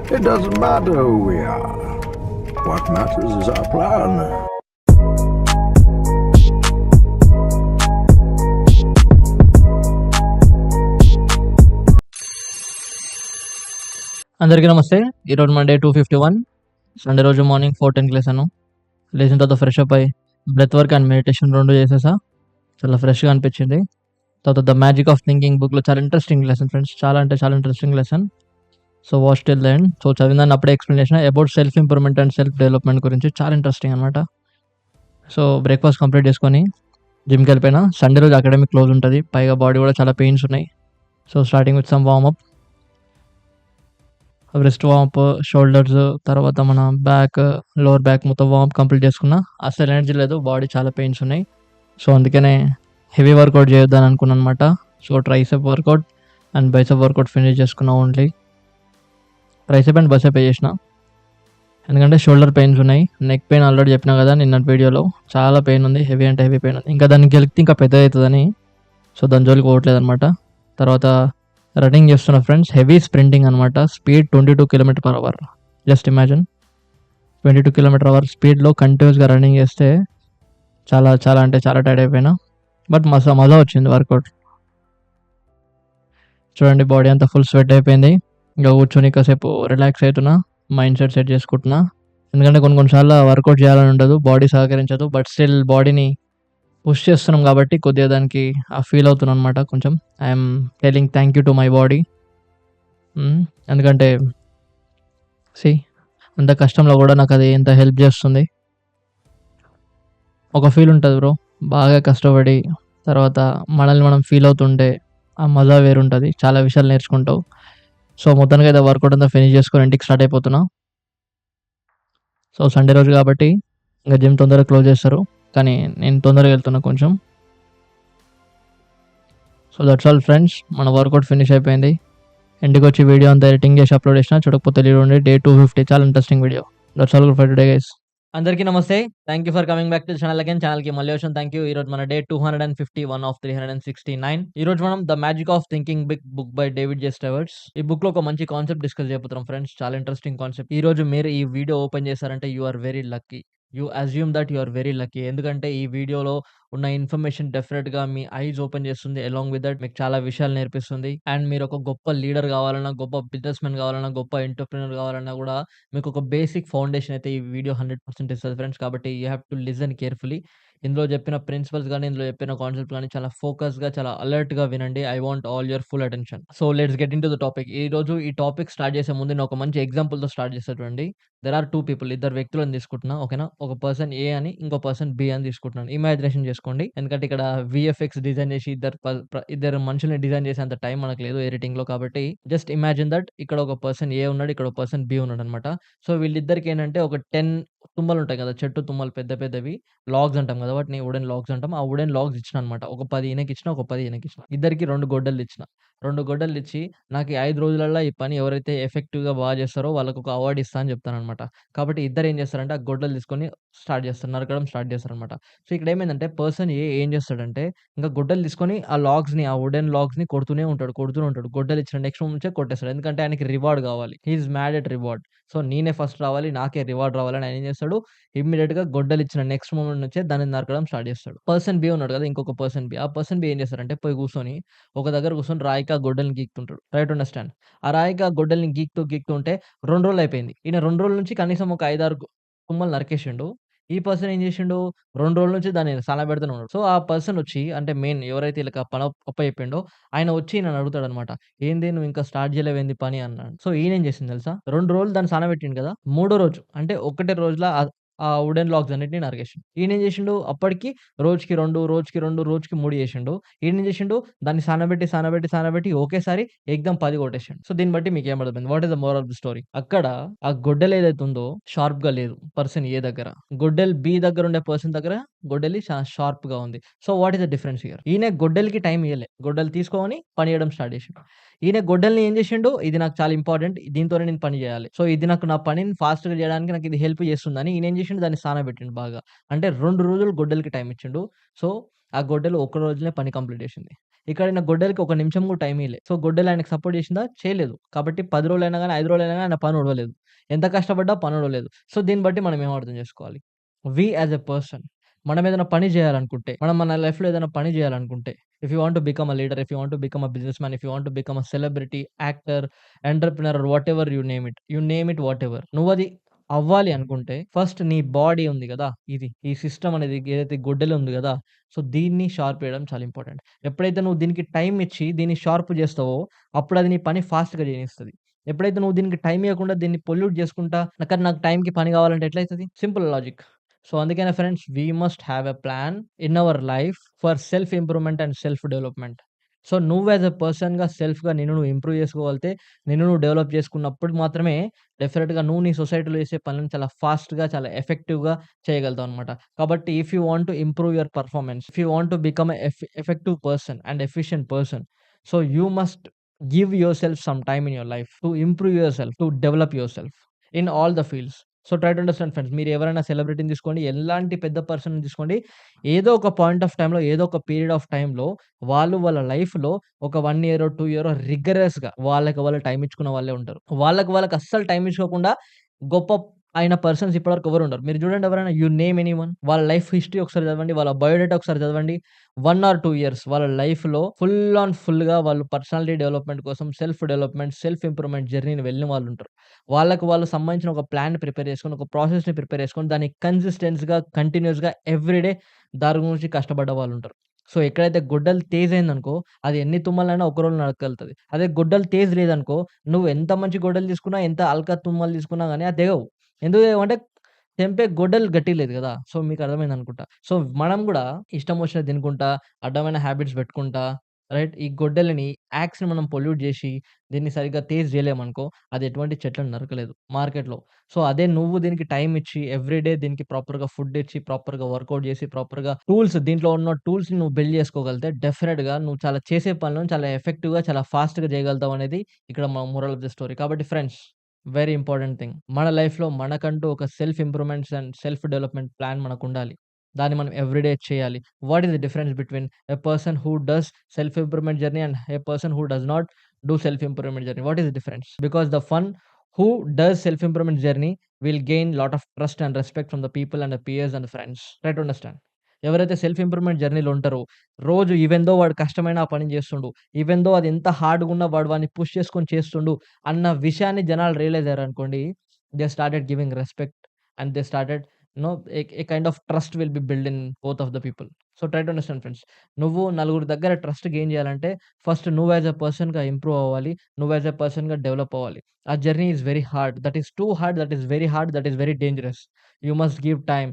It doesn't matter who we are. What matters is our plan. అందరికీ నమస్తే. ఈరోజు మన డే 251. సండే రోజు మార్నింగ్ 4:10కి లేసాను. లేచిన తర్వాత ఫ్రెష్ అప్ అయ్యి బ్రెత్ వర్క్ అండ్ మెడిటేషన్ 2 చేసేసా. చాలా ఫ్రెష్‌గా అనిపించింది. తర్వాత 'ద మ్యాజిక్ ఆఫ్ థింకింగ్' బుక్‌లో చాలా ఇంట్రెస్టింగ్ లెసన్ ఫ్రెండ్స్. చాలా అంటే చాలా interesting lesson. So watch till the end. So చదివిందాన్ని అప్పుడే ఎక్స్‌ప్లెయిన్ చేసిన. About self improvement and self development గురించి చాలా ఇంట్రెస్టింగ్ అనమాట. సో బ్రేక్‌ఫాస్ట్ కంప్లీట్ చేసుకొని జిమ్‌కెళ్ళిపోయినా. సండే రోజు అకాడమీ క్లోజ్ ఉంటది. పైగా బాడీ కూడా చాలా పెయిన్స్ ఉన్నాయి. So starting with some warmup. Wrist warmup, shoulders, తర్వాత మన బ్యాక్, లోవర్ బ్యాక్ మొత్తం వార్మప్ కంప్లీట్ చేసుకున్నా. అసలు ఎనర్జీ లేదు. బాడీ చాలా పెయిన్స్ ఉన్నాయి. సో అందుకనే హెవీ వర్కౌట్ చేయొద్దని అనుకున్నాను అనమాట. So tricep workout and bicep workout finish చేసుకున్నా ఓన్లీ. ట్రైసెప్ అండ్ బైసెప్ చేసిన. ఎందుకంటే షోల్డర్ పెయిన్స్ ఉన్నాయి. నెక్ పెయిన్ ఆల్రెడీ చెప్పినా కదా నిన్నటి వీడియోలో. చాలా పెయిన్ ఉంది. హెవీ అంటే హెవీ పెయిన్ ఉంది. ఇంకా దాన్ని గెలికితే ఇంకా పెద్దది అవుతుందని సో దాని జోలికి పోవట్లేదు అనమాట. తర్వాత రన్నింగ్ చేస్తున్న ఫ్రెండ్స్. హెవీ స్ప్రింటింగ్ అనమాట. Speed 22 km/h. Just imagine 22 km/h స్పీడ్లో కంటిన్యూస్గా రన్నింగ్ చేస్తే చాలా చాలా అంటే చాలా టైర్డ్ అయిపోయినా. బట్ మజా వచ్చింది వర్కౌట్. చూడండి బాడీ అంతా ఫుల్ స్వెట్ అయిపోయింది. ఇంకా కూర్చొని కాసేపు రిలాక్స్ అవుతున్నా. మైండ్ సెట్ చేసుకుంటున్నా. ఎందుకంటే కొన్నిసార్లు వర్కౌట్ చేయాలని ఉండదు, బాడీ సహకరించదు. బట్ స్టిల్ బాడీని పుష్ చేస్తున్నాం కాబట్టి కొద్దిగా దానికి ఫీల్ అవుతున్నాను అనమాట. కొంచెం I'm telling thank you to my body. ఎందుకంటే అంత కష్టంలో కూడా నాకు అది ఎంత హెల్ప్ చేస్తుంది. ఒక ఫీల్ ఉంటుంది బ్రో. బాగా కష్టపడి తర్వాత మనల్ని మనం ఫీల్ అవుతుంటే ఆ మజా వేరుంటుంది. చాలా విషయాలు నేర్చుకుంటావు. సో మొత్తానికి అయితే వర్కౌట్ అంతా ఫినిష్ చేసుకొని ఇంటికి స్టార్ట్ అయిపోతున్నా. సో సండే రోజు కాబట్టి ఇంకా జిమ్ తొందరగా క్లోజ్ చేస్తారు. కానీ నేను తొందరగా వెళ్తున్నా కొంచెం. So that's all friends. మన వర్కౌట్ ఫినిష్ అయిపోయింది. ఇంటికి వచ్చి వీడియో అంతా ఎడిటింగ్ చేసి అప్లోడ్ చేసిన. చూడకపోతే తెలియదు. డే 250 చాలా interesting video. That's all for today guys. అందరికీ నమస్తే. Thank you for coming back to channel again. ఛానల్కి మళ్ళీ వచ్చాను. Thank you. ఈరోజు మన డే 251 ఆఫ్ 369. ఈరోజు మనం the magic of thinking big book by David J Schwartz. ఈ బుక్ లో ఒక మంచి కాన్సెప్ట్ డిస్కస్ చేయబోతున్నాం ఫ్రెండ్స్. చాలా ఇంట్రెస్టింగ్ కాన్సెప్ట్. ఈ రోజు మీరు ఈ వీడియో ఓపెన్ చేశారంటే you are very lucky. You assume that you are very lucky. ఎందుకంటే ఈ వీడియోలో ఉన్న ఇన్ఫర్మేషన్ డెఫినెట్గా మీ ఐజ్ ఓపెన్ చేస్తుంది. అలాంగ్ విత్ దట్ మీకు చాలా విషయాలు నేర్పిస్తుంది. అండ్ మీరు ఒక గొప్ప లీడర్ కావాలన్నా, గొప్ప బిజినెస్ మ్యాన్ కావాలన్నా, గొప్ప ఎంటర్‌ప్రెన్యూర్ కావాలన్నా కూడా మీకు ఒక బేసిక్ ఫౌండేషన్ అయితే ఈ వీడియో 100% ఇస్తది ఫ్రెండ్స్. కాబట్టి you have to listen carefully. ఇందులో చెప్పిన ప్రిన్సిపల్స్ గాని, ఇందులో చెప్పిన కాన్సెప్ట్ గాని చాలా ఫోకస్‌గా, చాలా అలర్ట్‌గా వినండి. I want all your full attention. So let's get into the topic. ఈరోజు ఈ టాపిక్ స్టార్ట్ చేసే ముందు నేను ఒక మంచి ఎగ్జాంపుల్‌తో స్టార్ట్ చేస్తా చూడండి. There are 2 people. ఇద్దరు వ్యక్తులను తీసుకుంటున్నా. ఓకేనా? ఒక పర్సన్ ఏ అని, ఇంకో పర్సన్ బి అని తీసుకుంటున్నాను. ఇమాజినేషన్ చేసుకోండి. ఎందుకంటే ఇక్కడ వీఎఫ్ఎక్స్ డిజైన్ చేసి ఇద్దరు మనుషుల్ని డిజైన్ చేసేంత టైం మనకు లేదు ఎడిటింగ్‌లో. కాబట్టి జస్ట్ ఇమాజిన్ దట్ ఇక్కడ ఒక పర్సన్ ఏ ఉన్నాడు. ఇక్కడ ఒక పర్సన్ బి ఉన్నాడనమాట. సో వీళ్ళిద్దరికి ఏంటంటే ఒక 10 తుమ్మలుంటాయి కదా! చెట్టు తుమ్మలు పెద్ద పెద్దవి. లాగ్స్ అంటాం కదా! వాటిని వుడెన్ లాగ్స్ అంటాం. ఆ వుడెన్ లాగ్స్ ఇచ్చిననమాట. ఒక 10 ఈయనకిచ్చిన, ఒక 10 ఈయనకిచ్చిన. ఇద్దరికి 2 గొడ్డలిచ్చిన. 2 గొడ్డలిచ్చి నాకు ఈ 5 రోజులల్లో ఈ పని ఎవరైతే ఎఫెక్టివ్‌గా చేస్తారో వాళ్ళకొక అవార్డ్ ఇస్తా అని చెప్తాననమాట. కాబట్టి ఇద్దరు ఏం చేస్తారంటే ఆ గొడ్డలు తీసుకొని స్టార్ట్ చేస్తారు. నరకడం స్టార్ట్ చేస్తారనమాట. సో ఇక్కడ ఏమైందంటే పర్సన్ ఏ ఏం చేస్తాడంటే ఇంకా గొడ్డలు తీసుకొని ఆ వుడెన్ లాగ్స్‌ని కొడుతూనే ఉంటాడు. కొడుతూనే ఉంటాడు. గొడ్డలిచ్చిన నెక్స్ట్ మూమెంట్‌కే కొట్టేస్తాడు. ఎందుకంటే ఆయనకి రివార్డ్ కావాలి. He is mad at reward. So నేనే ఫస్ట్ రావాలి. నాకే రివార్డ్ రావాలని ఆయన ఏం చేస్తాడు ఇమ్మీడియేట్‌గా గొడ్డలిచ్చిన నెక్స్ట్ మూమెంట్ నుంచే దాన్ని నరకడం స్టార్ట్ చేస్తాడు. పర్సన్ బి ఉన్నాడు కదా! ఇంకొక పర్సన్ బి. ఆ పర్సన్ బి ఏం చేస్తారంటే పోయి కూర్చొని ఒక దగ్గర కూర్చొని రాయికి ఆ గొడ్డలిని గీకుతుంటాడు. Try to understand. ఆ రాయికి ఆ గొడ్డలిని గీకుతూ ఉంటే 2 రోజులయిపోయింది. ఈయన 2 రోజుల నుంచి కనీసం ఒక 5, 6 కొమ్మలు నరికేసిండు. ఈ పర్సన్ ఏం చేసిండు 2 రోజుల నుంచి దాన్ని సానబెడుతూనే ఉన్నాడు. సో, ఆ పర్సన్ వచ్చి అంటే మెయిన్ ఎవరైతే ఈళ్ళకి ఆ పని అప్పచెప్పిండో ఆయన వచ్చి ఈయనని అడుగుతాడనమాట. "ఏంది నువ్వు ఇంకా స్టార్ట్ చేయలేవేంది పని" అన్నాడు. సో, ఈయనేం చేసింది తెలుసా? 2 రోజులు దాన్ని సానబెట్టిండు కదా! మూడో రోజు అంటే ఒకటే రోజుల ఆ వుడెన్ లాగ్స్ అన్నిటిని నరికేసిండు. ఈయనేం చేసిండు అప్పటికి రోజుకి 2, రోజుకి 2, రోజుకి 3 చేసిండు. ఈయనేం చేసిండు దాన్ని సానబెట్టి ఒకేసారి ఎగ్దమ్ 10 కొట్టేసిండు. సో, దీన్ని బట్టి మీకేమర్థమైంది? What is the moral of the story? అక్కడ ఆ గొడ్డలి ఏదైతే ఉందో షార్ప్‌గా లేదు పర్సన్ ఏ దగ్గర. గొడ్డలి బి దగ్గర ఉండే పర్సన్ దగ్గర గొడ్డలి షార్ప్‌గా ఉంది. So, what is the difference here? ఈయన గొడ్డలికి టైం ఇయ్యలే. గొడ్డలి తీసుకొని పని చేయడం స్టార్ట్ చేసిండు. ఈయన గొడ్డలిని ఏం చేసిండు? ఇది నాకు చాలా ఇంపార్టెంట్. దీంతోనే నేను పని చేయాలి. సో, ఇది నాకు నా పనిని ఫాస్ట్‌గా చేయడానికి నాకు ఇది హెల్ప్ చేస్తుందని ఈయన ఏం చేసిండు దాన్ని సానబెట్టిండు బాగా. అంటే 2 రోజులు గొడ్డలికి టైం ఇచ్చిండు. సో, ఆ గొడ్డలి ఒక్క రోజులోనే పని కంప్లీట్ చేసింది. ఇక్కడ ఈయన గొడ్డలికి ఒక నిమిషం కూడా టైం ఇయ్యలే. సో, గొడ్డలి ఆయనకి సపోర్ట్ చేసిందా? చేయలేదు. కాబట్టి 10 రోజులైనా గాని, 5 రోజులైనా గాని ఆయన పని ఓడవలేదు. ఎంత కష్టపడ్డా పని ఓడవలేదు. సో, దీన్ని బట్టి మనం ఏం అర్థం చేసుకోవాలి? వి యాస్ ఎ పర్సన్ మనం ఏదైనా పని చేయాలనుకుంటే, మనం మన లైఫ్‌లో ఏదైనా పని చేయాలనుకుంటే, if you want to become a leader, if you want to become a businessman, if you want to become a celebrity, actor, entrepreneur whatever you name it whatever. నువ్వది అవ్వాలి అనుకుంటే ఫస్ట్ నీ బాడీ ఉంది గదా! ఈ system అనేది ఏదైతే గొడ్డలి ఉంది గదా! సో, దీన్ని షార్ప్ చేయడం చాలా ఇంపార్టెంట్. ఎప్పుడైతే నువ్వు దీనికి టైమ్ ఇచ్చి దీన్ని షార్ప్ చేస్తావో అప్పుడది నీ పని ఫాస్ట్‌గా చేయనిస్తది. ఎప్పుడైతే నువ్వు దీనికి టైమ్ ఇయ్యకుండా దీన్ని పొల్యూట్ చేసుకుంటా కానీ నాకు టైమ్‌కి పని కావాలంటే ఎట్లయితది? Simple logic. సో, అందుకనే friends we must have a plan in our life for self improvement and self development. So, నువ్వు యాస్ ఎ పర్సన్‌గా సెల్ఫ్‌గా నిన్ను నువ్వు ఇంప్రూవ్ చేసుకోగలిగితే, నిన్ను నువ్వు డెవలప్ చేసుకున్నప్పుడు మాత్రమే డెఫినిట్‌గా నువ్వు నీ సొసైటీలో చేసే పనులను చాలా ఫాస్ట్‌గా, చాలా ఎఫెక్టివ్‌గా చేయగలుగుతావనమాట. కాబట్టి if you want to improve your performance, if you want to become a effective person and efficient person, so you must give yourself some time in your life to improve yourself, to develop yourself in all the fields. So, try to understand friends. మీరు ఎవరైనా సెలబ్రిటీని తీసుకోండి, ఎలాంటి పెద్ద పర్సన్‌ని తీసుకోండి, ఏదో ఒక point of టైమ్‌లో, ఏదో ఒక పీరియడ్ ఆఫ్ టైమ్‌లో వాళ్ళు వాళ్ళ లైఫ్‌లో ఒక 1 ఇయరో, 2 ఇయరో రిగరస్‌గా వాళ్ళకి వాళ్ళు టైమ్ ఇచ్చుకున్న వాళ్ళే ఉంటారు. వాళ్ళకి అస్సలు టైమ్ ఇచ్చుకోకుండా గొప్ప అయిన పర్సన్స్ ఇప్పటివరకు ఎవరు ఉండరు. మీరు చూడండి ఎవరైనా యూ నేమ్ ఎనీవన్ వాళ్ళ లైఫ్ హిస్టరీ ఒకసారి చదవండి. వాళ్ళ బయోడేటా ఒకసారి చదవండి. 1 ఆర్ 2 ఇయర్స్ వాళ్ళ లైఫ్‌లో ఫుల్‌గా వాళ్ళు పర్సనాలిటీ డెవలప్‌మెంట్ కోసం సెల్ఫ్ డెవలప్‌మెంట్, సెల్ఫ్ ఇంప్రూవ్‌మెంట్ జర్నీని వెళ్ళిన వాళ్ళుంటారు. వాళ్ళకి వాళ్ళు సంబంధించిన ఒక ప్లాన్‌ని ప్రిపేర్ చేసుకొని, ఒక ప్రాసెస్‌ని ప్రిపేర్ చేసుకొని, దాన్ని కన్సిస్టెన్స్‌గా, కంటిన్యూయస్‌గా ఎవ్రీడే దాని గురించి కష్టపడ్డ వాళ్ళుంటారు. సో, ఎక్కడైతే గొడ్డలి తేజయిందనుకో, అది ఎన్ని తుమ్మలైనా ఒక రోజులో నరకగలుగుతది. అదే గొడ్డలి తేజ్ లేదనుకో, నువ్వు ఎంత మంచి గొడ్డలి తీసుకున్నా, ఎంత అల్కా తుమ్మలు తీసుకున్నా గాని అది తెగవు. ఎందుకు తెగవంటే తెంపే గొడ్డలి గట్టిగ లేదు గదా! సో, మీకు అర్థమైందనుకుంటా. సో, మనం గూడా ఇష్టం వచ్చినది తినుకుంటా, అడ్డమైన హ్యాబిట్స్ పెట్టుకుంటా, రైట్? ఈ గొడ్డలిని యాక్స్‌ని మనం పొల్యూట్ జేసి, దీన్ని సరిగ్గా తేజ్ జేయలేమనుకో, అది ఎటువంటి చెట్లను నరకలేదు మార్కెట్‌లో. సో, అదే నువ్వు దీనికి టైమ్ ఇచ్చి, ఎవ్రీడే దీనికి ప్రాపర్‌గా ఫుడ్ ఇచ్చి, ప్రాపర్‌గా వర్కౌట్ జేసి, ప్రాపర్‌గా దీంట్లో ఉన్న టూల్స్‌ని నువ్వు బిల్డ్ చేసుకోగలిగితే డెఫినిట్‌గా నువ్వు చాలా చేసే పనులను చాలా ఎఫెక్టివ్‌గా, చాలా ఫాస్ట్‌గా చేయగలుగుతావనేది ఇక్కడ మోరల్ ఆఫ్ ది స్టోరీ. కాబట్టి ఫ్రెండ్స్ వెరీ ఇంపార్టెంట్ థింగ్. మన లైఫ్‌లో మనకంటూ ఒక self improvements and self development plan మనకుండాలి. దాన్ని మనం ఎవ్రీడే చేయాలి. What is the difference between a person who does self improvement journey and a person who does not do self improvement journey? What is the difference? Because the who does self improvement journey will gain lot of trust and respect from the people and the peers and the friends. Try to understand. ఎవరైతే self improvement జర్నీలో ఉంటారో, రోజు even though వాడు కష్టమైన ఆ పని చేస్తుండు. Even though అది ఎంత హార్డ్‌గున్నా వాడు వాడిని పుష్ చేసుకొని చేస్తుండు అన్న విషయాన్ని జనాలు రియలైజ్ అయ్యారనుకోండి, they started giving respect and they started a kind of trust will be build in both of the people. So, try to understand friends. నువ్వు నలుగురి దగ్గర ట్రస్ట్ గెయిన్ చేయాలంటే ఫస్ట్ నువ్వు యాస్ ఎ పర్సన్‌గా ఇంప్రూవ్ అవ్వాలి. నువ్వు as a పర్సన్‌గా develop అవ్వాలి. ఆ journey is very hard. That is too hard. That is very hard. That is very dangerous. You must give time.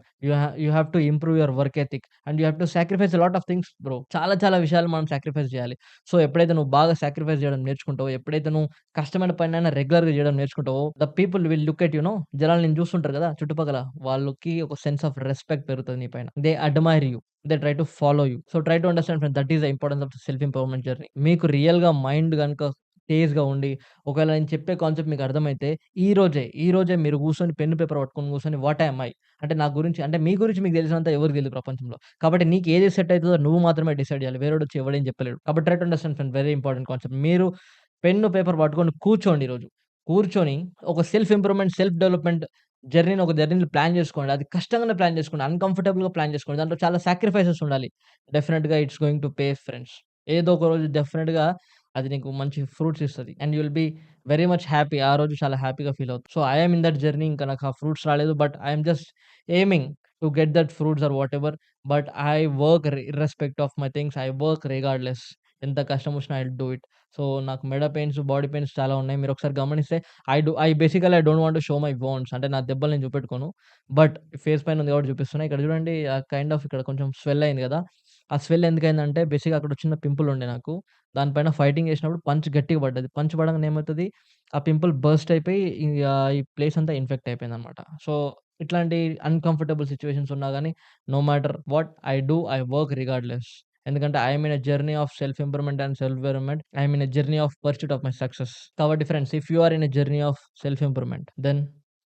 You have to improve your work ethic and you have to sacrifice a lot of things bro. చాలా విషయాలు మనం sacrifice చేయాలి. So, ఎప్పుడైతే నువ్వు బాగా sacrifice చేయడం నేర్చుకుంటావో, ఎప్పుడైతే నువ్వు కష్టమైన పనినైనా రెగ్యులర్‌గా చేయడం నేర్చుకుంటావో, the people will look at జనాలు నిన్ను చూస్తుంటారు కదా! చుట్టుపక్కల. వాళ్ళకి ఒక సెన్స్ ఆఫ్ రెస్పెక్ట్ పెరుగుతది నీ పైన. They admire you. They try to follow you. So, try to understand friends that is the importance of self improvement journey. మీకు రియల్‌గా మైండ్ గనుక తేజ్‌గా ఉండి, ఒకవేళ నేను చెప్పే కాన్సెప్ట్ మీకు అర్థమైతే ఈ రోజే మీరు కూర్చొని పెన్ను, పేపర్ పట్టుకొని కూర్చొని వాట్ యామ్ ఐ? అంటే నా గురించి అంటే మీ గురించి మీకు తెలిసినంత ఎవరికీ తెలీదు ప్రపంచంలో. కాబట్టి నీకు ఏది సెట్ అయితదో నువ్వు మాత్రమే డిసైడ్ చేయాలి. వేరేవాడొచ్చి ఎవడేం చెప్పలేడు. కాబట్టి try to understand friends very important concept. మీరు పెన్ను, పేపర్ పట్టుకొని కూర్చోండి ఈరోజు. కూర్చొని ఒక సెల్ఫ్ ఇంప్రూవ్‌మెంట్, సెల్ఫ్ డెవలప్‌మెంట్ జర్నీని ప్లాన్ చేసుకోండి. అది కష్టంగానే ప్లాన్ చేసుకోండి. అన్‌కంఫర్టబుల్‌గా ప్లాన్ చేసుకోండి. దాంట్లో చాలా సాక్రిఫైసెస్ ఉండాలి. డెఫినిట్‌గా it's going to pay friends. ఏదో ఒక రోజు డెఫినిట్‌గా అది నీకు మంచి ఫ్రూట్స్ ఇస్తది. And you will be very much happy. ఆ రోజు చాలా హ్యాపీగా ఫీల్ అవుతావు. So, I am in that journey. ఇంకా నాకు ఆ ఫ్రూట్స్ రాలేదు. But I am just aiming to get that fruits or whatever. But I work irrespective of my things. I work regardless. ఎంత కష్టం వచ్చినా I will do it. So, నాకు మెడ pains, body pains చాలా ఉన్నాయి. మీరొకసారి గమనిస్తే I don't want to show my wounds. అంటే నా దెబ్బలు నేను చూపెట్టుకోను. బట్ ఫేస్ పైన ఉంది కాబట్టి చూపిస్తున్నా. ఇక్కడ చూడండి కైండ్ ఆఫ్ ఇక్కడ కొంచెం స్వెల్ అయింది కదా! ఆ స్వెల్ ఎందుకయిందంటే బేసిక్‌గా అక్కడ చిన్న పింపుల్ ఉండే నాకు. దానిపైన ఫైటింగ్ చేసినప్పుడు పంచ్ గట్టిగా పడ్డది. పంచ్ పడంగానే ఏమైతది, ఆ పింపుల్ బర్స్ట్ అయిపోయి ఈ ప్లేస్ అంతా ఇన్ఫెక్ట్ అయిపోయిందనమాట. సో, ఇట్లాంటి అన్‌కంఫర్టబుల్ సిట్యుయేషన్స్ ఉన్నా గాని, no matter what I work regardless. ఎందుకంటే I am in a journey of self improvement and self development. I am in a journey of pursuit of my success. కాబట్టి friends if you are in a journey of self improvement then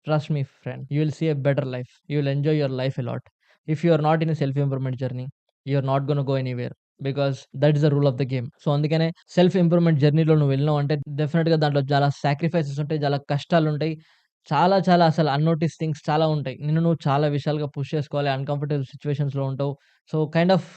trust me friend. You will see a better life. You will enjoy your life a lot. If you are not in a self improvement journey, you are not gonna go anywhere. Because that is the rule of the game. So, అందుకనే self improvement జర్నీలో నువ్వు వెళ్ళినావు అంటే డెఫినిట్‌గా దాంట్లో చాలా sacrifices ఉంటాయి. చాలా కష్టాలుంటాయి. చాలా చాలా అసలు అన్‌నోటీస్ థింగ్స్ చాలా ఉంటాయి. నిన్ను నువ్వు చాలా విషయాలుగా పుష్ చేసుకోవాలి. అన్‌కంఫర్టబుల్ సిట్యుయేషన్స్‌లో ఉంటావు. So, kind of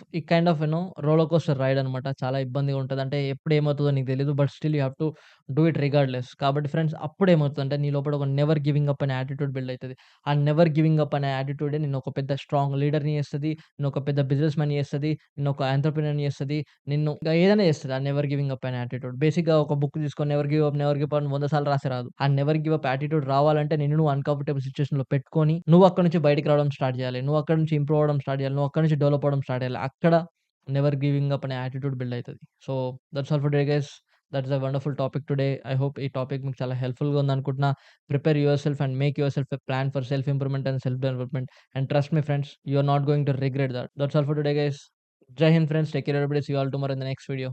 roller coaster ride అనమాట. చాలా ఇబ్బందిగా ఉంటది. అంటే ఎప్పుడు ఏమవుతదో నీకు తెలీదు. But still you have to do it regardless. కాబట్టి ఫ్రెండ్స్ అప్పుడేమవుతదంటే నీ లోపల ఒక నెవర్ గివింగ్ అప్ అనే యాటిట్యూడ్ బిల్డ్ అయితది. ఆ నెవర్ గివింగ్ అప్ అనే యాటిట్యూడే నిన్ను ఒక పెద్ద స్ట్రాంగ్ లీడర్‌ని చేస్తది. నిన్నొక పెద్ద బిజినెస్ మ్యాన్‌ని చేస్తది. నిన్నొక ఎంటర్‌ప్రెన్యూర్‌ని చేస్తది. నిన్ను ఇంకా ఏదైనా చేస్తది. ఆ నెవర్ గివింగ్ అప్ అనే యాటిట్యూడ్. బేసిక్‌గా ఒక బుక్ తీసుకొని నెవర్ గివ్ అప్ అని 100 సార్లు రాస్తే రాదు. ఆ నెవర్ గివ్ అప్ యాటిట్యూడ్ రావాలంటే నిన్ను నువ్వు అన్‌కంఫర్టబుల్ సిట్యుయేషన్‌లో పెట్టుకొని, నువ్వు అక్కడి నుంచి బయటికి రావడం స్టార్ట్ చేయాలి. నువ్వు అక్కడి నుంచి ఇంప్రూవ్ అవ్వడం స్టార్ట్ చేయాలి. నువ్వు అక్కడి నుంచి డెవలప్ అవ్వడం స్టార్ట్ చేయాలి. అక్కడ నెవర్ గివింగ్ అప్ అనే యాటిట్యూడ్ బిల్డ్ అయితది. So, that's all for today guys. That's a wonderful topic today. I hope ఈ టాపిక్ మీకు చాలా హెల్ప్‌ఫుల్‌గా ఉందనుకుంటున్నా. Prepare yourself and make yourself a plan for self improvement and self development. And trust me friends, you are not going to regret that. That's all for today guys. Jai Hind friends. Take care everybody. See you all tomorrow in the next video.